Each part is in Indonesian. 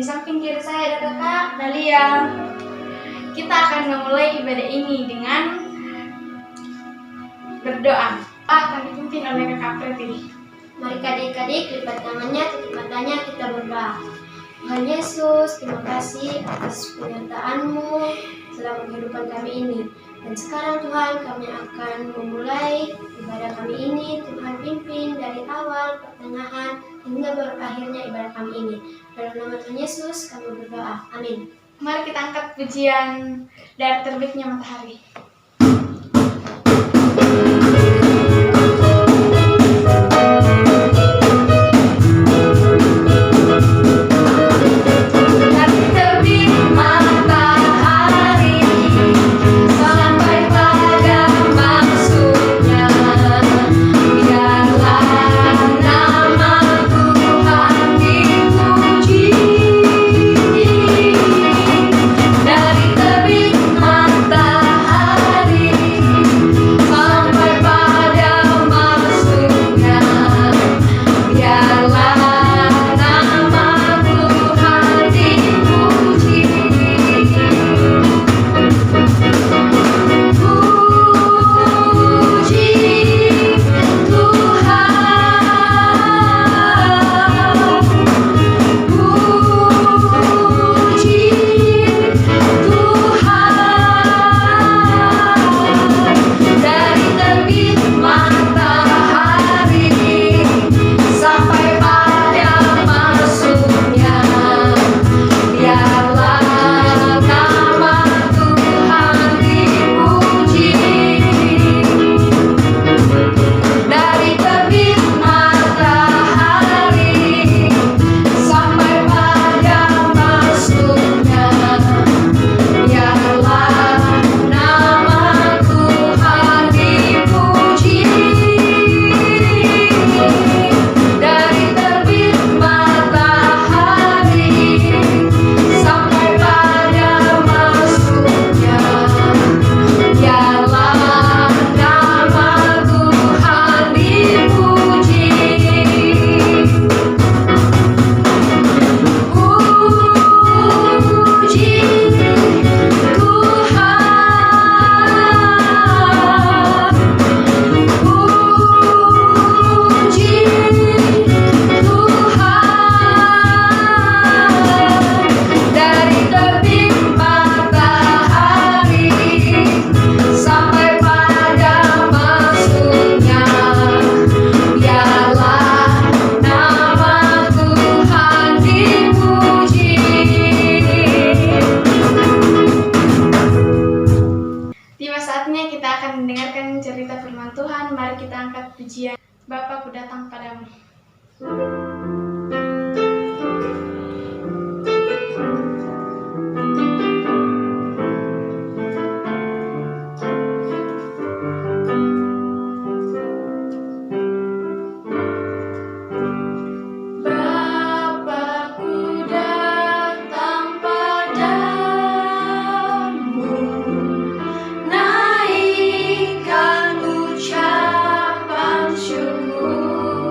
di samping kiri saya ada Kakak Dalia. Kita akan memulai ibadah ini dengan berdoa. Akan dipimpin oleh Kakak Preti. Mari adik-adik lipat tangannya, tutup matanya, kita berdoa. Tuhan Yesus, terima kasih atas penyertaan-Mu selama kehidupan kami ini. Dan sekarang Tuhan, kami akan memulai ibadah kami ini. Tuhan pimpin dari awal, pertengahan, hingga berakhirnya ibadah kami ini. Dalam nama Tuhan Yesus kami berdoa. Amin. Mari kita angkat pujian dari terbitnya matahari. Mendengarkan cerita firman Tuhan, mari kita angkat pujian Bapa ku datang padamu. Ucapan syukur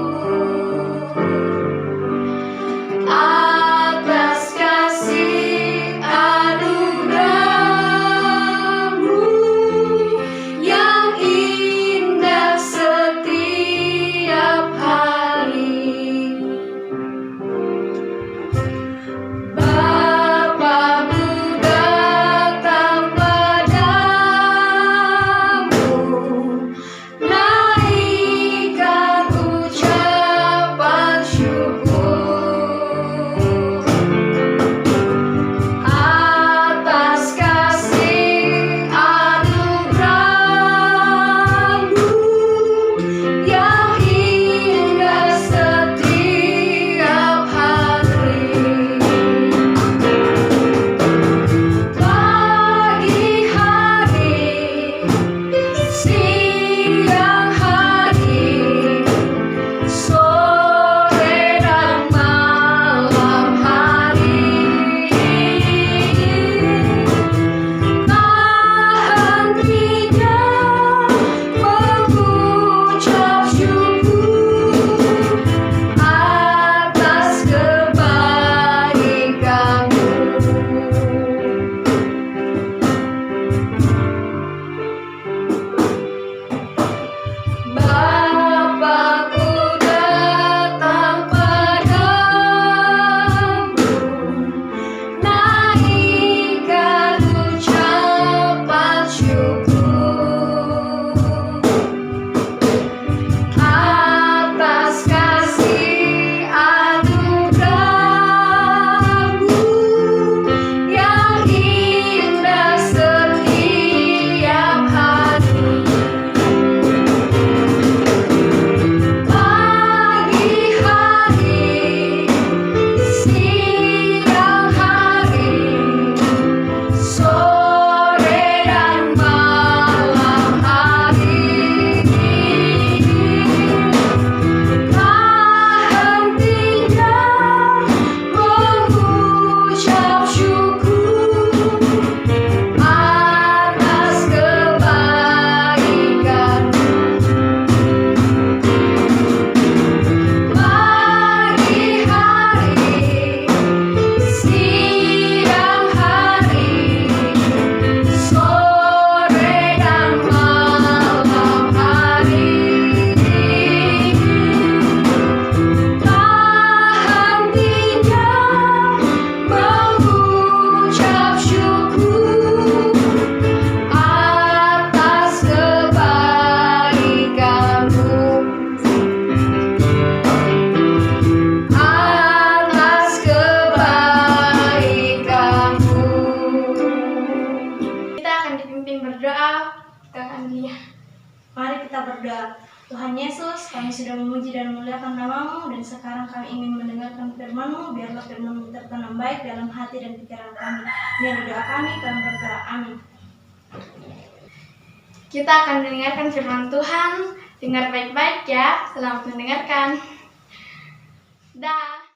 Tuhan Yesus, kami sudah memuji dan memuliakan nama-Mu, dan sekarang kami ingin mendengarkan firman-Mu. Biarlah firman-Mu tertanam baik dalam hati dan pikiran kami. Ini doa kami berdoa. Amin. Kita akan mendengarkan firman Tuhan. Dengar baik-baik ya. Selamat mendengarkan. Dah.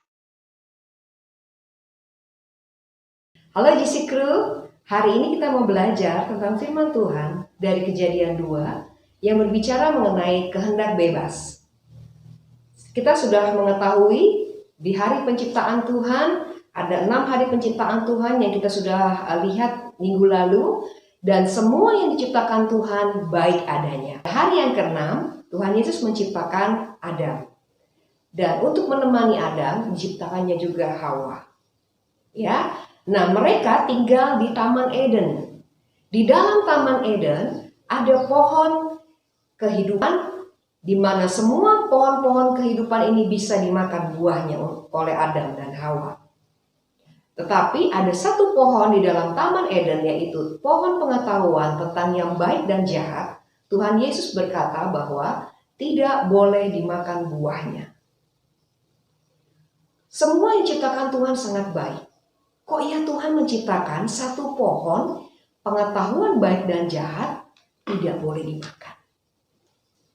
Halo GC Crew, hari ini kita mau belajar tentang firman Tuhan dari Kejadian 2 yang berbicara mengenai kehendak bebas. Kita sudah mengetahui di hari penciptaan Tuhan, ada 6 hari penciptaan Tuhan yang kita sudah lihat minggu lalu, dan semua yang diciptakan Tuhan baik adanya. Hari yang ke-6, Tuhan Yesus menciptakan Adam. Dan untuk menemani Adam, diciptakannya juga Hawa. Ya. Nah, mereka tinggal di Taman Eden. Di dalam Taman Eden ada pohon kehidupan, di mana semua pohon-pohon kehidupan ini bisa dimakan buahnya oleh Adam dan Hawa. Tetapi ada satu pohon di dalam Taman Eden, yaitu pohon pengetahuan tentang yang baik dan jahat. Tuhan Yesus berkata bahwa tidak boleh dimakan buahnya. Semua yang diciptakan Tuhan sangat baik. Kok ya Tuhan menciptakan satu pohon pengetahuan baik dan jahat tidak boleh dimakan?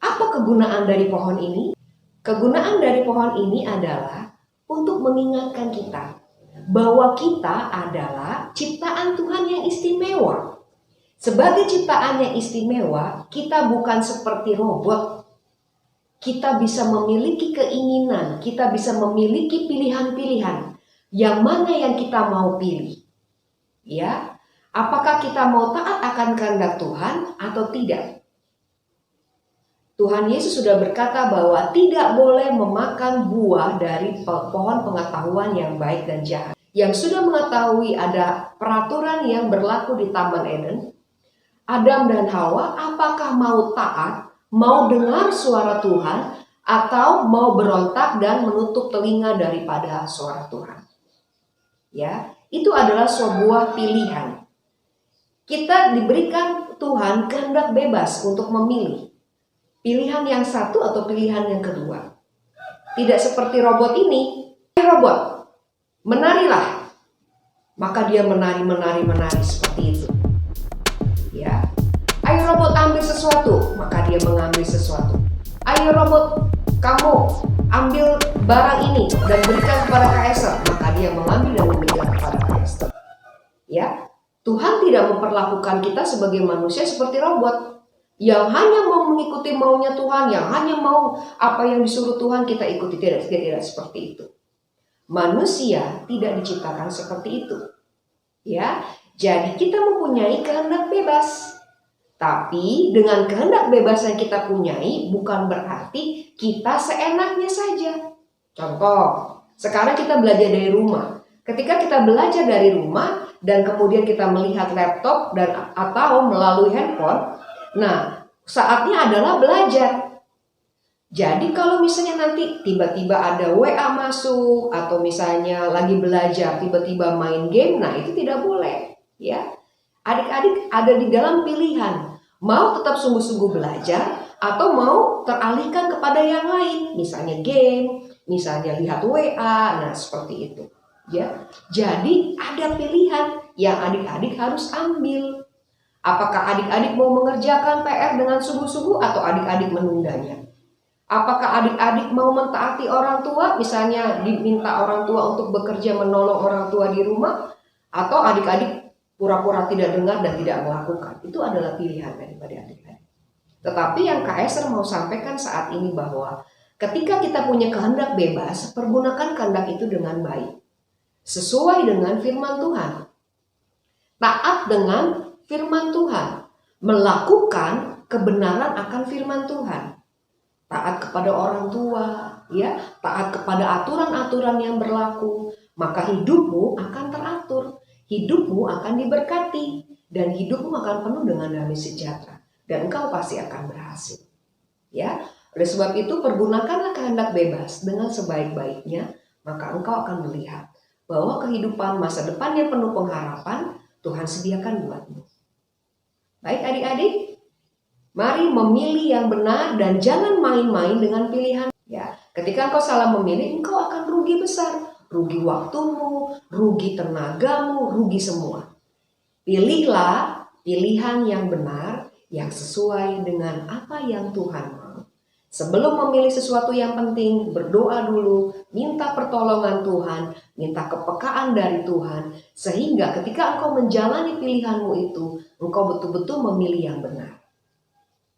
Apa kegunaan dari pohon ini? Kegunaan dari pohon ini adalah untuk mengingatkan kita bahwa kita adalah ciptaan Tuhan yang istimewa. Sebagai ciptaan yang istimewa, kita bukan seperti robot. Kita bisa memiliki keinginan, kita bisa memiliki pilihan-pilihan. Yang mana yang kita mau pilih? Ya, apakah kita mau taat akan kehendak Tuhan atau tidak? Tuhan Yesus sudah berkata bahwa tidak boleh memakan buah dari pohon pengetahuan yang baik dan jahat. Yang sudah mengetahui ada peraturan yang berlaku di Taman Eden, Adam dan Hawa apakah mau taat, mau dengar suara Tuhan, atau mau berontak dan menutup telinga daripada suara Tuhan? Ya, itu adalah sebuah pilihan. Kita diberikan Tuhan kehendak bebas untuk memilih pilihan yang satu atau pilihan yang kedua. Tidak seperti robot ini. Robot, menarilah. Maka dia menari seperti itu. Ya. Ayo robot ambil sesuatu, maka dia mengambil sesuatu. Ayo robot, kamu ambil barang ini dan berikan kepada Kaisar, maka dia mengambil dan memberikan kepada Kaisar. Ya, Tuhan tidak memperlakukan kita sebagai manusia seperti robot yang hanya mau mengikuti maunya Tuhan, yang hanya mau apa yang disuruh Tuhan kita ikuti. Tidak seperti itu. Manusia tidak diciptakan seperti itu. Ya, jadi kita mempunyai kehendak bebas. Tapi dengan kehendak bebas yang kita punyai bukan berarti kita seenaknya saja. Contoh, sekarang kita belajar dari rumah. Ketika kita belajar dari rumah dan kemudian kita melihat laptop dan atau melalui handphone, nah, saatnya adalah belajar. Jadi kalau misalnya nanti tiba-tiba ada WA masuk atau misalnya lagi belajar tiba-tiba main game, nah itu tidak boleh, ya. Adik-adik ada di dalam pilihan, mau tetap sungguh-sungguh belajar atau mau teralihkan kepada yang lain, misalnya game, misalnya lihat WA, nah seperti itu, ya. Jadi ada pilihan yang adik-adik harus ambil. Apakah adik-adik mau mengerjakan PR dengan sungguh-sungguh atau adik-adik menundanya? Apakah adik-adik mau mentaati orang tua, misalnya diminta orang tua untuk bekerja menolong orang tua di rumah, atau adik-adik pura-pura tidak dengar dan tidak melakukan? Itu adalah pilihan daripada adik-adik. Tetapi yang KSR mau sampaikan saat ini bahwa ketika kita punya kehendak bebas, pergunakan kehendak itu dengan baik. Sesuai dengan firman Tuhan. Taat dengan firman Tuhan, melakukan kebenaran akan firman Tuhan, taat kepada orang tua, ya, taat kepada aturan-aturan yang berlaku, maka hidupmu akan teratur, hidupmu akan diberkati, dan hidupmu akan penuh dengan damai sejahtera, dan engkau pasti akan berhasil. Ya, oleh sebab itu pergunakanlah kehendak bebas dengan sebaik-baiknya, maka engkau akan melihat bahwa kehidupan masa depan yang penuh pengharapan Tuhan sediakan buatmu. Baik adik-adik, Mari memilih yang benar dan jangan main-main dengan pilihan. Ya, ketika engkau salah memilih, engkau akan rugi besar. Rugi waktumu, rugi tenagamu, rugi semua. Pilihlah pilihan yang benar, yang sesuai dengan apa yang Tuhan mau. Sebelum memilih sesuatu yang penting, berdoa dulu, minta pertolongan Tuhan, minta kepekaan dari Tuhan, sehingga ketika engkau menjalani pilihanmu itu, engkau betul-betul memilih yang benar.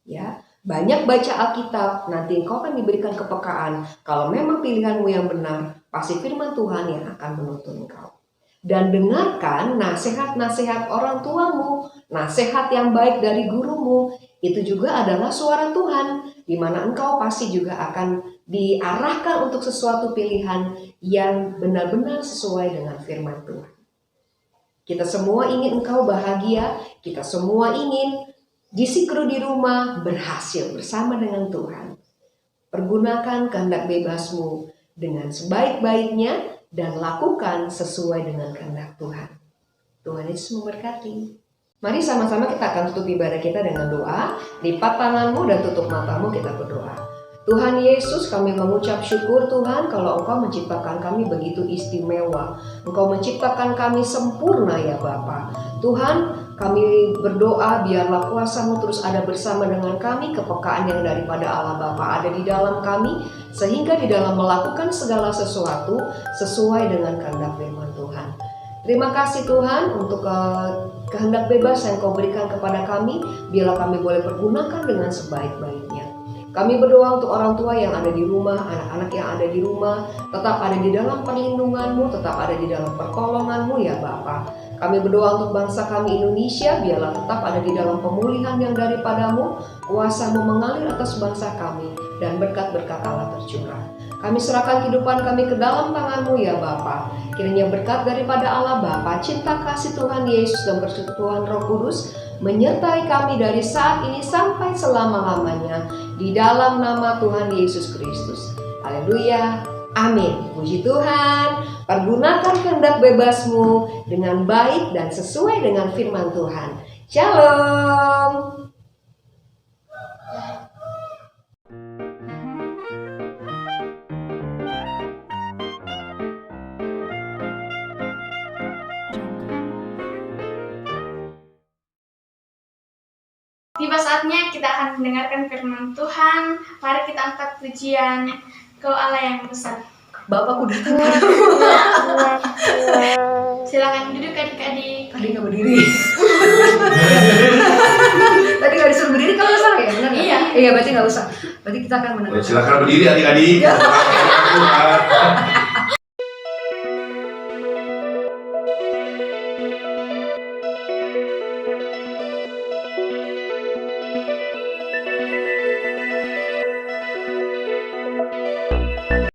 Ya, banyak baca Alkitab, nanti engkau akan diberikan kepekaan. Kalau memang pilihanmu yang benar, pasti firman Tuhan yang akan menuntun engkau. Dan dengarkan nasihat-nasihat orang tuamu, nasihat yang baik dari gurumu, itu juga adalah suara Tuhan, di mana engkau pasti juga akan diarahkan untuk sesuatu pilihan yang benar-benar sesuai dengan firman Tuhan. Kita semua ingin engkau bahagia, kita semua ingin Jisikru di rumah berhasil bersama dengan Tuhan. Pergunakan kehendak bebasmu dengan sebaik-baiknya dan lakukan sesuai dengan kehendak Tuhan. Tuhan Yesus memberkati. Mari sama-sama kita akan tutup ibadah kita dengan doa. Lipat tanganmu dan tutup matamu, kita berdoa. Tuhan Yesus, kami mengucap syukur Tuhan kalau Engkau menciptakan kami begitu istimewa. Engkau menciptakan kami sempurna ya Bapa. Tuhan, kami berdoa biarlah kuasa-Mu terus ada bersama dengan kami, kepekaan yang daripada Allah Bapa ada di dalam kami, sehingga di dalam melakukan segala sesuatu sesuai dengan kehendak firman Tuhan. Terima kasih Tuhan untuk kehendak bebas yang Kau berikan kepada kami, biarlah kami boleh pergunakan dengan sebaik-baiknya. Kami berdoa untuk orang tua yang ada di rumah, anak-anak yang ada di rumah, tetap ada di dalam perlindungan-Mu, tetap ada di dalam pertolongan-Mu ya Bapa. Kami berdoa untuk bangsa kami Indonesia, biarlah tetap ada di dalam pemulihan yang daripada-Mu, kuasa-Mu mengalir atas bangsa kami, dan berkat-berkat Allah tercurah. Kami serahkan kehidupan kami ke dalam tangan-Mu ya Bapa. Kiranya berkat daripada Allah Bapa, cinta kasih Tuhan Yesus dan persekutuan Roh Kudus menyertai kami dari saat ini sampai selama-lamanya di dalam nama Tuhan Yesus Kristus. Haleluya. Amin. Puji Tuhan. Pergunakan kehendak bebasmu dengan baik dan sesuai dengan firman Tuhan. Shalom. Tiba saatnya kita akan mendengarkan firman Tuhan. Mari kita angkat pujian Kau Allah yang besar. Bapakku datang. Silakan duduk adik-adik. Tadi nggak berdiri. Tadi nggak disuruh berdiri kalau salah ya, benar? Iya. Iya, berarti nggak usah. Berarti kita akan mendengar. Silakan berdiri adik-adik.